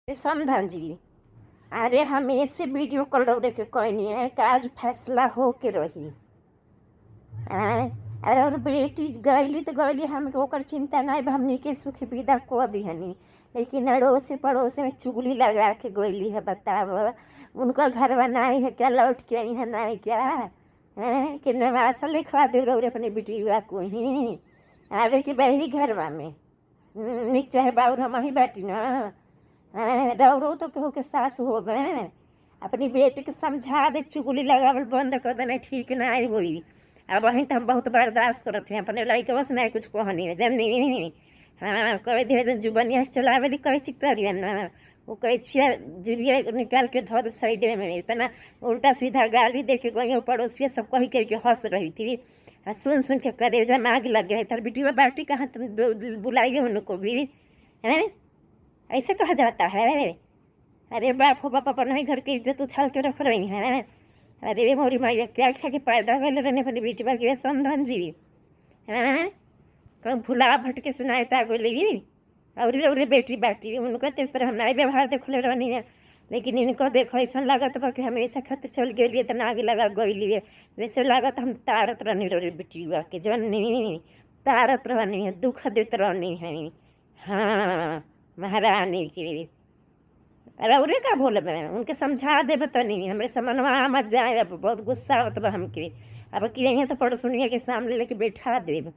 समधन जी, अरे हम ऐसे वीडियो कॉल रौरे के कहनी है कि आज फैसला हो के रही। आय अरे और बेटी गईली तो गईली, हमके ओकर चिंता नहीं, हमनी के सुख विदा कह दिहनी, लेकिन अड़ोसे पड़ोसे में चुगली लगा के गईली है। बताव उनका घर बनाई है क्या, लौट के आई है नहीं क्या है कि नवासा लिखवा दे रौरे अपने बेटिया को ही आवे के बही घरवा में। निक चाहे बाउर हम ही बैठी ना, रौरो तो केहू के सास हो गए। अपनी बेटी के समझा दे, चुगली लगावल बंद कर देना, ठीक नहीं हुई। अब वहीं तो हम बहुत बर्दाश्त करते हैं, अपने लड़के बस नहीं कुछ कहनी है जननी। हाँ कह दे जुबनिया से चलावेली कहे चिक करिए ना, वो कहे छिया जीविया निकाल के धर साइड में, इतना उल्टा सीधा गाली दे के गई पड़ोसिया सब कही के हंस रही थी। सुन सुन के करेजा में आग लग गया है। तर बेटी बेटी कहाँ तुम बुलाइए उनको भी, हैं ऐसे कहा जाता है? अरे बाप हो बाप, अपना ही घर की इज्जत उछाल के रख रही हैं। अरे मोरी माइया क्या क्या के पैदा कर रहने अपनी बेटी बाकी समधन जी, हैं कहीं भुला भटके सुनाता गोली और बेटी बाटी उनका तेज तरह हम नहीं व्यवहार देखले रहनी है, लेकिन इनको देखो ऐसा लागत बा कि हमेशा खत चल गए तो आगे लगा गई, वैसे लागत हम तारत रहनी रे बेटिया के जननी, तारत रहनी है, दुख देत रहनी है। हाँ महारानी की रौरे का बोल में उनके समझा दे तनी, हमरे समनवा मत जाए। अब बहुत गुस्सा आवत बा हमके, अब कि तो पड़ोसुनिया के सामने लेके बैठा देब।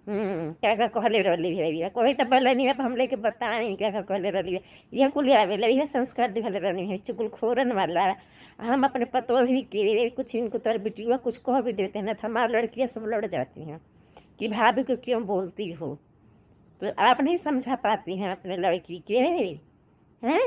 क्या क्या कहले रही है कोई तो पहले नहीं, अब हम लेके बताएं क्या क्या कहले रही है। यह कुल आवेला, यह संस्कार दिखले रहनी है चुगल खोरन वाला। हम अपने पतों भी के कुछ इनको तर बेटिया कुछ कह भी देते हैं ना, तो हमारी लड़कियाँ सब लड़ जाती हैं कि भाभी को क्यों बोलती हो। तो आप नहीं समझा पाती हैं अपने लड़की के, हैं?